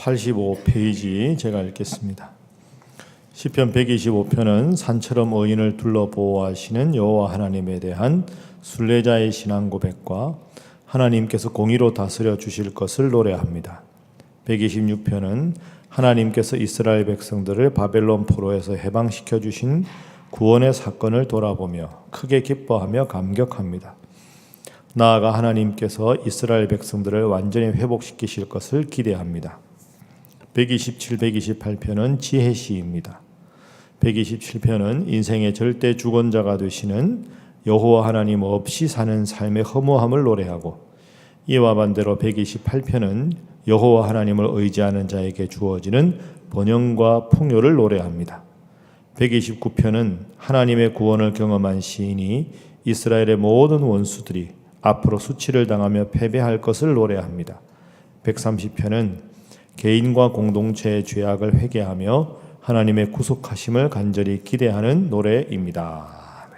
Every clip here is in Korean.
85페이지 제가 읽겠습니다. 시편 125편은 산처럼 의인을 둘러 보호하시는 여호와 하나님에 대한 순례자의 신앙 고백과 하나님께서 공의로 다스려 주실 것을 노래합니다. 126편은 하나님께서 이스라엘 백성들을 바벨론 포로에서 해방시켜 주신 구원의 사건을 돌아보며 크게 기뻐하며 감격합니다. 나아가 하나님께서 이스라엘 백성들을 완전히 회복시키실 것을 기대합니다. 127, 128편은 지혜시입니다. 127편은 인생의 절대 주권자가 되시는 여호와 하나님 없이 사는 삶의 허무함을 노래하고, 이와 반대로 128편은 여호와 하나님을 의지하는 자에게 주어지는 번영과 풍요를 노래합니다. 129편은 하나님의 구원을 경험한 시인이 이스라엘의 모든 원수들이 앞으로 수치를 당하며 패배할 것을 노래합니다. 130편은 개인과 공동체의 죄악을 회개하며 하나님의 구속하심을 간절히 기대하는 노래입니다.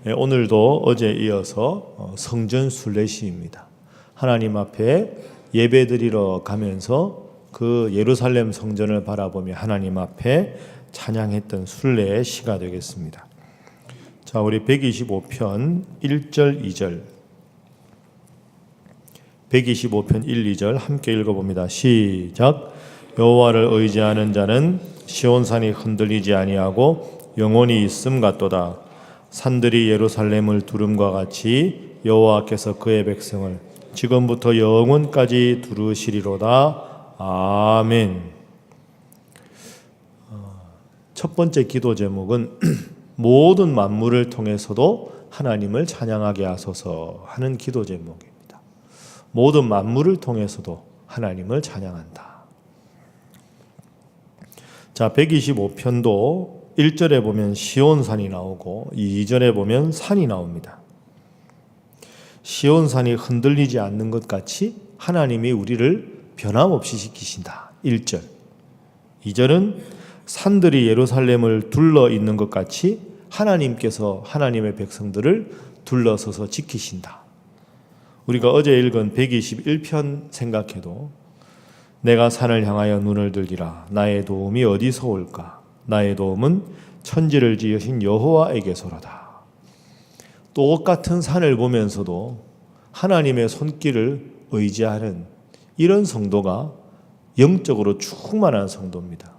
네, 오늘도 어제 이어서 성전 순례시입니다. 하나님 앞에 예배드리러 가면서 그 예루살렘 성전을 바라보며 하나님 앞에 찬양했던 순례의 시가 되겠습니다. 자, 우리 125편 1절 2절 125편 1, 2절 함께 읽어봅니다. 시작. 여호와를 의지하는 자는 시온산이 흔들리지 아니하고 영원히 있음 같도다. 산들이 예루살렘을 두름과 같이 여호와께서 그의 백성을 지금부터 영원까지 두르시리로다. 아멘. 첫 번째 기도 제목은 모든 만물을 통해서도 하나님을 찬양하게 하소서 하는 기도 제목입니다. 모든 만물을 통해서도 하나님을 찬양한다. 자, 125편도 1절에 보면 시온산이 나오고 2절에 보면 산이 나옵니다. 시온산이 흔들리지 않는 것 같이 하나님이 우리를 변함없이 지키신다. 1절. 2절은 산들이 예루살렘을 둘러 있는 것 같이 하나님께서 하나님의 백성들을 둘러서서 지키신다. 우리가 어제 읽은 121편 생각해도 내가 산을 향하여 눈을 들기라. 나의 도움이 어디서 올까? 나의 도움은 천지를 지으신 여호와에게서로다. 똑같은 산을 보면서도 하나님의 손길을 의지하는 이런 성도가 영적으로 충만한 성도입니다.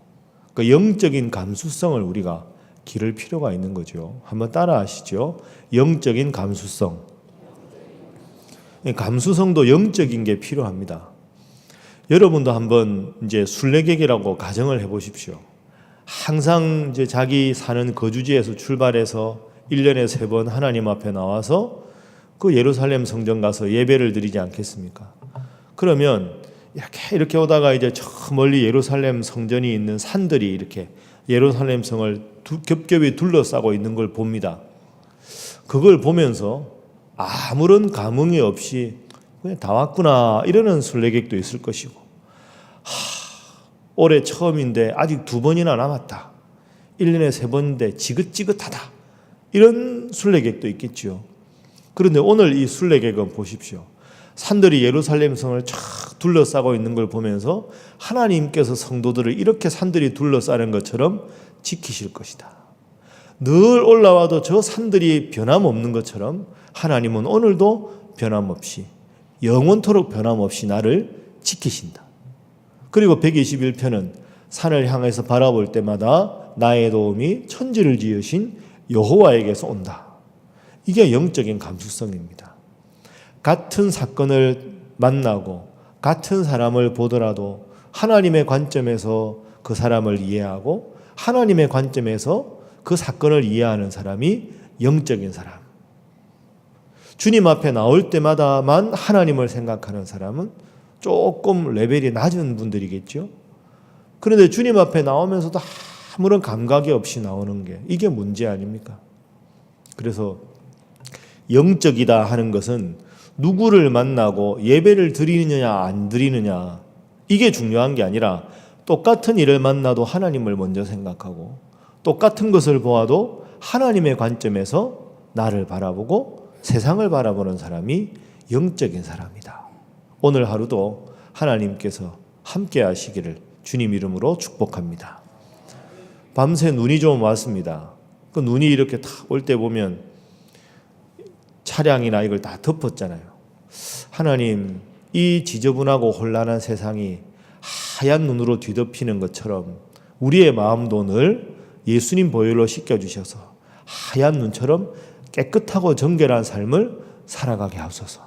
그 영적인 감수성을 우리가 기를 필요가 있는 거죠. 한번 따라 하시죠. 영적인 감수성. 감수성도 영적인 게 필요합니다. 여러분도 한번 이제 순례객이라고 가정을 해보십시오. 항상 이제 자기 사는 거주지에서 출발해서 1년에 3번 하나님 앞에 나와서 그 예루살렘 성전 가서 예배를 드리지 않겠습니까? 그러면 이렇게 오다가 이제 저 멀리 예루살렘 성전이 있는 산들이 이렇게 예루살렘 성을 겹겹이 둘러싸고 있는 걸 봅니다. 그걸 보면서 아무런 감흥이 없이 그냥 다 왔구나 이러는 순례객도 있을 것이고, 올해 처음인데 아직 2번이나 남았다. 1년에 3번인데 지긋지긋하다. 이런 순례객도 있겠지요. 그런데 오늘 이 순례객은 보십시오. 산들이 예루살렘 성을 쫙 둘러싸고 있는 걸 보면서 하나님께서 성도들을 이렇게 산들이 둘러싸는 것처럼 지키실 것이다. 늘 올라와도 저 산들이 변함없는 것처럼 하나님은 오늘도 변함없이 영원토록 변함없이 나를 지키신다. 그리고 121편은 산을 향해서 바라볼 때마다 나의 도움이 천지를 지으신 여호와에게서 온다. 이게 영적인 감수성입니다. 같은 사건을 만나고 같은 사람을 보더라도 하나님의 관점에서 그 사람을 이해하고 하나님의 관점에서 그 사건을 이해하는 사람이 영적인 사람. 주님 앞에 나올 때마다만 하나님을 생각하는 사람은 조금 레벨이 낮은 분들이겠죠. 그런데 주님 앞에 나오면서도 아무런 감각이 없이 나오는 게 이게 문제 아닙니까? 그래서 영적이다 하는 것은 누구를 만나고 예배를 드리느냐 안 드리느냐 이게 중요한 게 아니라 똑같은 일을 만나도 하나님을 먼저 생각하고 똑같은 것을 보아도 하나님의 관점에서 나를 바라보고 세상을 바라보는 사람이 영적인 사람이다. 오늘 하루도 하나님께서 함께 하시기를 주님 이름으로 축복합니다. 밤새 눈이 좀 왔습니다. 그 눈이 이렇게 다 올 때 보면 차량이나 이걸 다 덮었잖아요. 하나님, 이 지저분하고 혼란한 세상이 하얀 눈으로 뒤덮이는 것처럼 우리의 마음도 늘 예수님 보혈로 씻겨주셔서 하얀 눈처럼 깨끗하고 정결한 삶을 살아가게 하소서.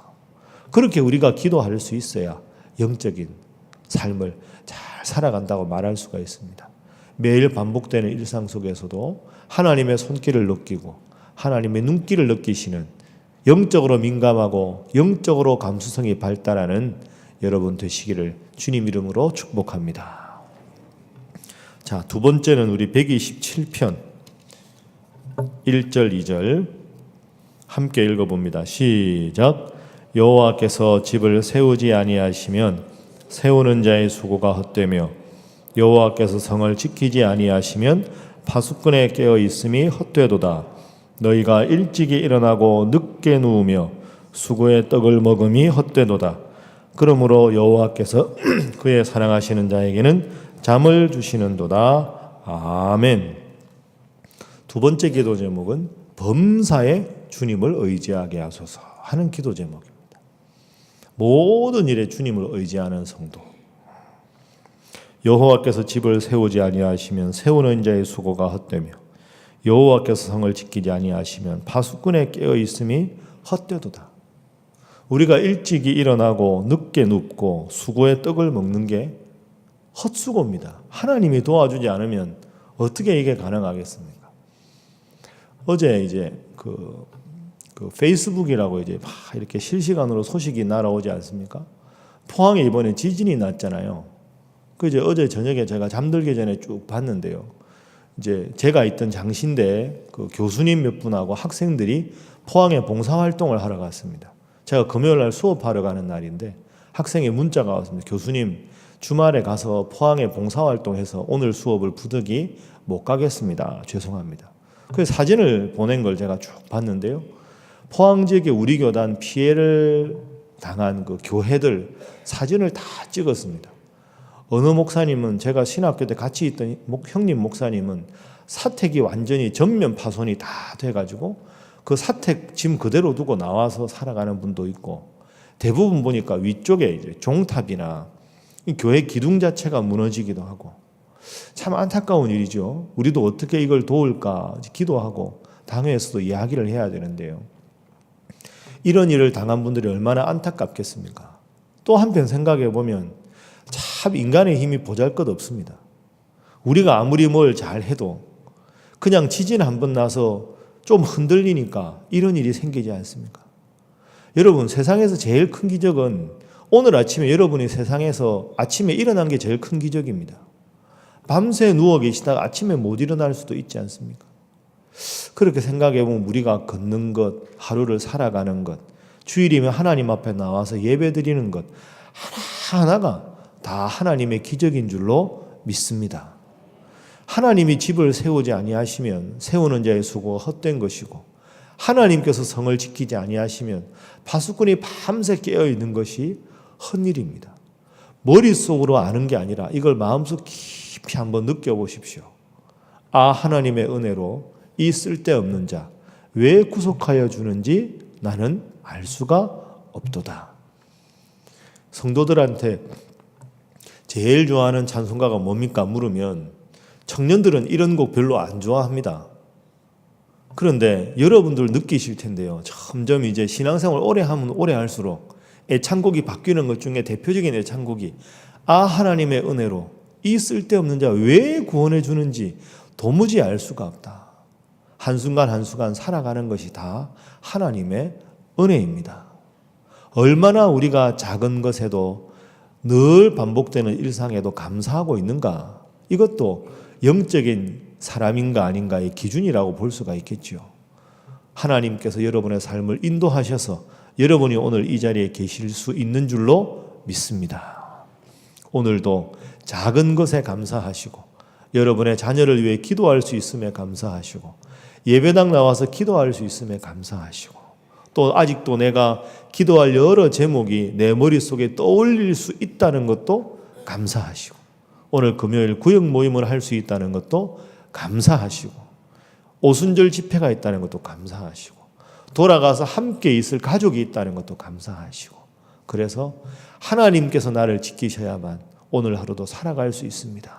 그렇게 우리가 기도할 수 있어야 영적인 삶을 잘 살아간다고 말할 수가 있습니다. 매일 반복되는 일상 속에서도 하나님의 손길을 느끼고 하나님의 눈길을 느끼시는 영적으로 민감하고 영적으로 감수성이 발달하는 여러분 되시기를 주님 이름으로 축복합니다. 자, 두 번째는 우리 127편 1절 2절 함께 읽어봅니다. 시작. 여호와께서 집을 세우지 아니하시면 세우는 자의 수고가 헛되며 여호와께서 성을 지키지 아니하시면 파수꾼의 깨어 있음이 헛되도다. 너희가 일찍이 일어나고 늦게 누우며 수고의 떡을 먹음이 헛되도다. 그러므로 여호와께서 그의 사랑하시는 자에게는 잠을 주시는도다. 아멘. 두 번째 기도 제목은 범사에 주님을 의지하게 하소서 하는 기도 제목입니다. 모든 일에 주님을 의지하는 성도. 여호와께서 집을 세우지 아니하시면 세우는 자의 수고가 헛되며 여호와께서 성을 지키지 아니하시면 파수꾼의 깨어 있음이 헛되도다. 우리가 일찍이 일어나고 늦게 눕고 수고의 떡을 먹는 게 헛수고입니다. 하나님이 도와주지 않으면 어떻게 이게 가능하겠습니까? 어제 이제 그 페이스북이라고 이제 막 이렇게 실시간으로 소식이 날아오지 않습니까? 포항에 이번에 지진이 났잖아요. 그 이제 어제 저녁에 제가 잠들기 전에 쭉 봤는데요. 이제 제가 있던 장신대 그 교수님 몇 분하고 학생들이 포항에 봉사활동을 하러 갔습니다. 제가 금요일 날 수업하러 가는 날인데 학생의 문자가 왔습니다. 교수님, 주말에 가서 포항에 봉사활동해서 오늘 수업을 부득이 못 가겠습니다. 죄송합니다. 그래서 사진을 보낸 걸 제가 쭉 봤는데요. 포항 지역의 우리 교단 피해를 당한 그 교회들 사진을 다 찍었습니다. 어느 목사님은, 제가 신학교 때 같이 있던 형님 목사님은 사택이 완전히 전면 파손이 다 돼가지고 그 사택 짐 그대로 두고 나와서 살아가는 분도 있고, 대부분 보니까 위쪽에 이제 종탑이나 교회 기둥 자체가 무너지기도 하고, 참 안타까운 일이죠. 우리도 어떻게 이걸 도울까 기도하고 당회에서도 이야기를 해야 되는데요. 이런 일을 당한 분들이 얼마나 안타깝겠습니까? 또 한편 생각해 보면 참 인간의 힘이 보잘것없습니다. 우리가 아무리 뭘 잘해도 그냥 지진 한번 나서 좀 흔들리니까 이런 일이 생기지 않습니까? 여러분, 세상에서 제일 큰 기적은 오늘 아침에 여러분이 세상에서 아침에 일어난 게 제일 큰 기적입니다. 밤새 누워 계시다가 아침에 못 일어날 수도 있지 않습니까? 그렇게 생각해 보면 우리가 걷는 것, 하루를 살아가는 것, 주일이면 하나님 앞에 나와서 예배 드리는 것 하나하나가 다 하나님의 기적인 줄로 믿습니다. 하나님이 집을 세우지 아니하시면 세우는 자의 수고가 헛된 것이고, 하나님께서 성을 지키지 아니하시면 파수꾼이 밤새 깨어 있는 것이 헛일입니다. 머릿속으로 아는 게 아니라 이걸 마음속 깊이 한번 느껴보십시오. 아, 하나님의 은혜로 이 쓸데없는 자 왜 구속하여 주는지 나는 알 수가 없도다. 성도들한테 제일 좋아하는 찬송가가 뭡니까? 물으면 청년들은 이런 곡 별로 안 좋아합니다. 그런데 여러분들 느끼실 텐데요. 점점 이제 신앙생활 오래 하면 오래 할수록 애창곡이 바뀌는 것 중에 대표적인 애창곡이 아, 하나님의 은혜로 이 쓸데없는 자 왜 구원해 주는지 도무지 알 수가 없다. 한순간 한순간 살아가는 것이 다 하나님의 은혜입니다. 얼마나 우리가 작은 것에도 늘 반복되는 일상에도 감사하고 있는가? 이것도 영적인 사람인가 아닌가의 기준이라고 볼 수가 있겠죠. 하나님께서 여러분의 삶을 인도하셔서 여러분이 오늘 이 자리에 계실 수 있는 줄로 믿습니다. 오늘도 작은 것에 감사하시고 여러분의 자녀를 위해 기도할 수 있음에 감사하시고 예배당 나와서 기도할 수 있음에 감사하시고 또 아직도 내가 기도할 여러 제목이 내 머릿속에 떠올릴 수 있다는 것도 감사하시고, 오늘 금요일 구역 모임을 할 수 있다는 것도 감사하시고, 오순절 집회가 있다는 것도 감사하시고, 돌아가서 함께 있을 가족이 있다는 것도 감사하시고, 그래서 하나님께서 나를 지키셔야만 오늘 하루도 살아갈 수 있습니다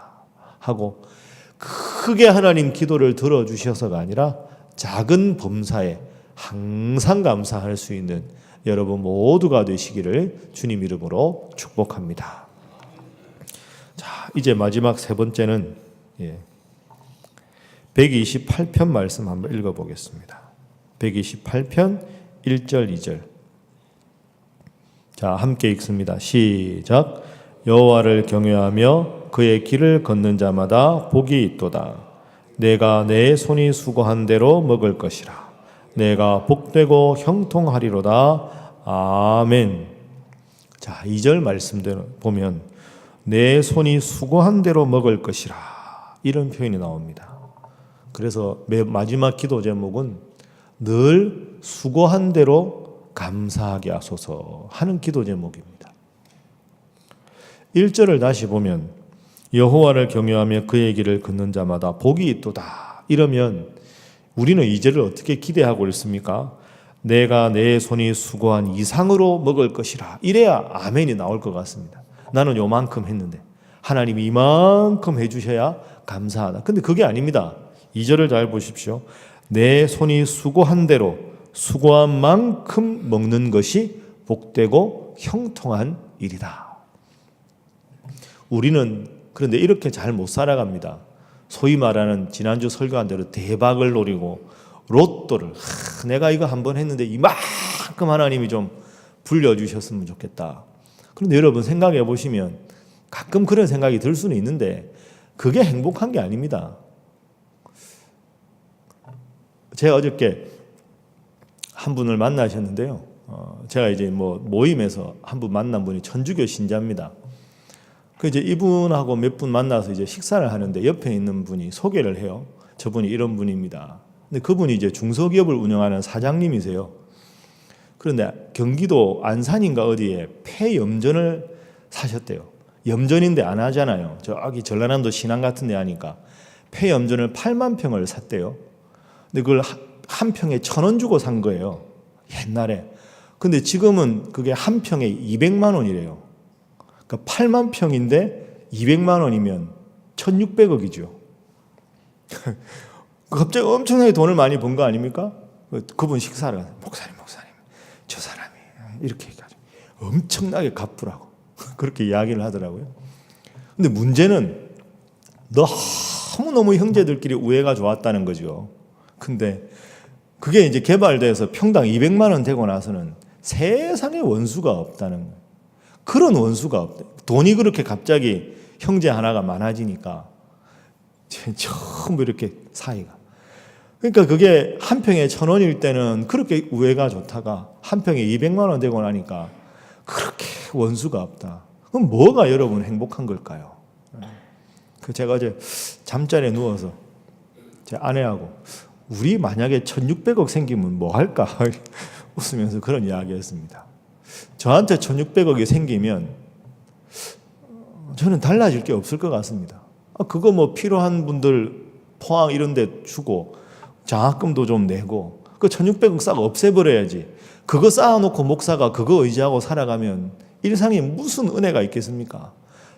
하고 크게 하나님 기도를 들어주셔서가 아니라 작은 범사에 항상 감사할 수 있는 여러분 모두가 되시기를 주님 이름으로 축복합니다. 자, 이제 마지막 세 번째는 128편 말씀 한번 읽어보겠습니다. 128편 1절 2절. 자, 함께 읽습니다. 시작. 여호와를 경외하며 그의 길을 걷는 자마다 복이 있도다. 내가 내 손이 수고한 대로 먹을 것이라. 내가 복되고 형통하리로다. 아멘. 자, 2절 말씀대로 보면 내 손이 수고한 대로 먹을 것이라, 이런 표현이 나옵니다. 그래서 마지막 기도 제목은 늘 수고한 대로 감사하게 하소서 하는 기도 제목입니다. 1절을 다시 보면 여호와를 경외하며 그의 길을 걷는 자마다 복이 있도다, 이러면 우리는 2절을 어떻게 기대하고 있습니까? 내가 내 손이 수고한 이상으로 먹을 것이라, 이래야 아멘이 나올 것 같습니다. 나는 요만큼 했는데 하나님이 이만큼 해주셔야 감사하다. 근데 그게 아닙니다. 2절을 잘 보십시오. 내 손이 수고한 대로 수고한 만큼 먹는 것이 복되고 형통한 일이다. 우리는 그런데 이렇게 잘 못 살아갑니다. 소위 말하는 지난주 설교한 대로 대박을 노리고 로또를 내가 이거 한번 했는데 이만큼 하나님이 좀 불려주셨으면 좋겠다. 그런데 여러분 생각해 보시면 가끔 그런 생각이 들 수는 있는데 그게 행복한 게 아닙니다. 제가 어저께 한 분을 만나셨는데요. 제가 이제 모임에서 한 분 만난 분이 천주교 신자입니다. 그 이제 이분하고 몇 분 만나서 이제 식사를 하는데 옆에 있는 분이 소개를 해요. 저분이 이런 분입니다. 근데 그분이 이제 중소기업을 운영하는 사장님이세요. 그런데 경기도 안산인가 어디에 폐염전을 사셨대요. 염전인데 안 하잖아요. 저기 전라남도 신안 같은 데 하니까 폐염전을 8만 평을 샀대요. 근데 그걸 한 평에 1,000원 주고 산 거예요. 옛날에. 근데 지금은 그게 한 평에 200만 원이래요. 그러니까 8만 평인데 200만 원이면 1,600억이죠. 갑자기 엄청나게 돈을 많이 번 거 아닙니까? 그분 식사를 목사님 저 사람이 이렇게 해가지고 엄청나게 갚으라고 그렇게 이야기를 하더라고요. 근데 문제는 너무너무 형제들끼리 우애가 좋았다는 거죠. 근데 그게 이제 개발돼서 평당 200만 원 되고 나서는 세상에 원수가 없다는 거예요. 그런 원수가 없대. 돈이 그렇게 갑자기 형제 하나가 많아지니까 전부 이렇게 사이가. 그러니까 그게 한 평에 1,000원일 때는 그렇게 우애가 좋다가 한 평에 200만 원 되고 나니까 그렇게 원수가 없다. 그럼 뭐가 여러분 행복한 걸까요? 제가 어제 잠자리에 누워서 제 아내하고 우리 만약에 1,600억 생기면 뭐 할까? 웃으면서 그런 이야기했습니다. 저한테 1,600억이 생기면 저는 달라질 게 없을 것 같습니다. 그거 필요한 분들 포항 이런 데 주고 장학금도 좀 내고 그 1,600억 싹 없애버려야지. 그거 쌓아놓고 목사가 그거 의지하고 살아가면 일상에 무슨 은혜가 있겠습니까?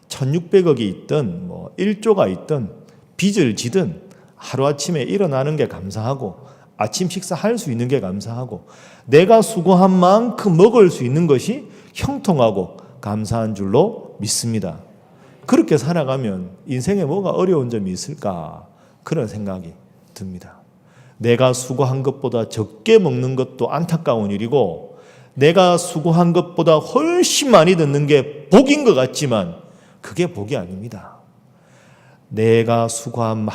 1,600억이 있든 1조가 있든 빚을 지든 하루아침에 일어나는 게 감사하고 아침 식사할 수 있는 게 감사하고 내가 수고한 만큼 먹을 수 있는 것이 형통하고 감사한 줄로 믿습니다. 그렇게 살아가면 인생에 뭐가 어려운 점이 있을까? 그런 생각이 듭니다. 내가 수고한 것보다 적게 먹는 것도 안타까운 일이고 내가 수고한 것보다 훨씬 많이 듣는 게 복인 것 같지만 그게 복이 아닙니다. 내가 수고한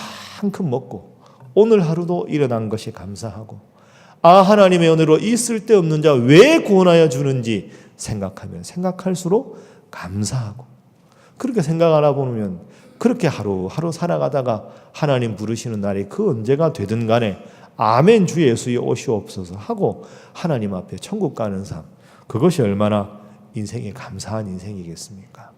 만큼 먹고 오늘 하루도 일어난 것이 감사하고 하나님의 은혜로 이 쓸데없는 자 왜 구원하여 주는지 생각하면 생각할수록 감사하고 그렇게 생각하다 보면 그렇게 하루하루 살아가다가 하나님 부르시는 날이 그 언제가 되든 간에 아멘 주 예수의 오시옵소서 하고 하나님 앞에 천국 가는 삶, 그것이 얼마나 인생이 감사한 인생이겠습니까?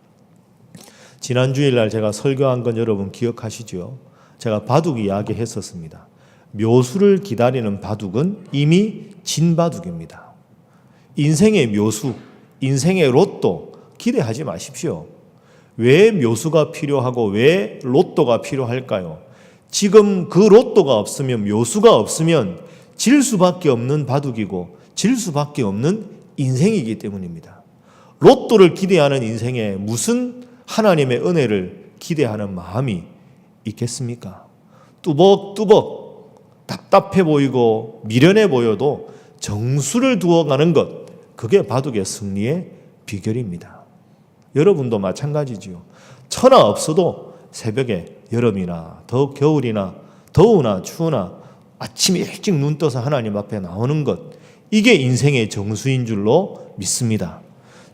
지난 주일날 제가 설교한 건 여러분 기억하시죠? 제가 바둑 이야기 했었습니다. 묘수를 기다리는 바둑은 이미 진 바둑입니다. 인생의 묘수, 인생의 로또 기대하지 마십시오. 왜 묘수가 필요하고 왜 로또가 필요할까요? 지금 그 로또가 없으면, 묘수가 없으면 질 수밖에 없는 바둑이고 질 수밖에 없는 인생이기 때문입니다. 로또를 기대하는 인생에 무슨 하나님의 은혜를 기대하는 마음이 있겠습니까? 뚜벅뚜벅 답답해 보이고 미련해 보여도 정수를 두어가는 것, 그게 바둑의 승리의 비결입니다. 여러분도 마찬가지지요. 천하 없어도 새벽에 여름이나 더욱 겨울이나 더우나 추우나 아침에 일찍 눈 떠서 하나님 앞에 나오는 것, 이게 인생의 정수인 줄로 믿습니다.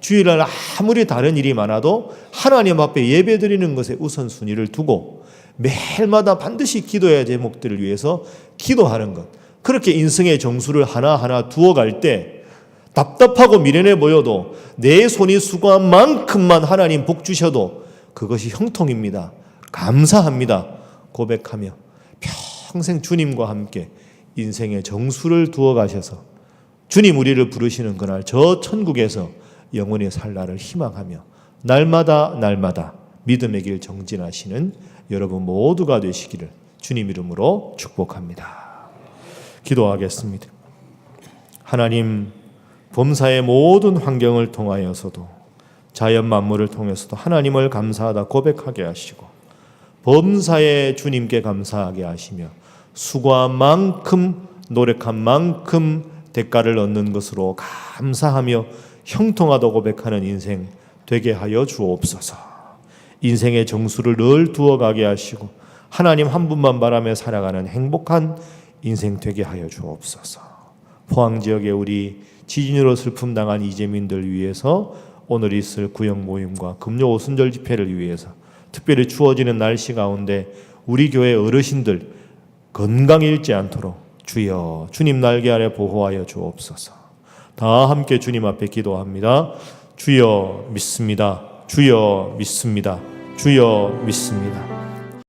주일날 아무리 다른 일이 많아도 하나님 앞에 예배드리는 것에 우선순위를 두고 매일마다 반드시 기도해야 할 제목들을 위해서 기도하는 것, 그렇게 인생의 정수를 하나하나 두어갈 때 답답하고 미련해 보여도 내 손이 수고한 만큼만 하나님 복 주셔도 그것이 형통입니다. 감사합니다. 고백하며 평생 주님과 함께 인생의 정수를 두어 가셔서 주님 우리를 부르시는 그날 저 천국에서 영원히 살 날을 희망하며 날마다 날마다 믿음의 길 정진하시는 여러분 모두가 되시기를 주님 이름으로 축복합니다. 기도하겠습니다. 하나님, 범사의 모든 환경을 통하여서도 자연 만물을 통해서도 하나님을 감사하다 고백하게 하시고 범사의 주님께 감사하게 하시며 수고한 만큼 노력한 만큼 대가를 얻는 것으로 감사하며 형통하다 고백하는 인생 되게 하여 주옵소서. 인생의 정수를 늘 두어가게 하시고 하나님 한 분만 바라며 살아가는 행복한 인생 되게 하여 주옵소서. 포항지역에 우리 지진으로 슬픔 당한 이재민들 위해서 오늘 있을 구역 모임과 금요 오순절 집회를 위해서 특별히 추워지는 날씨 가운데 우리 교회 어르신들 건강 잃지 않도록 주여 주님 날개 아래 보호하여 주옵소서. 다 함께 주님 앞에 기도합니다. 주여 믿습니다. 주여 믿습니다. 주여 믿습니다.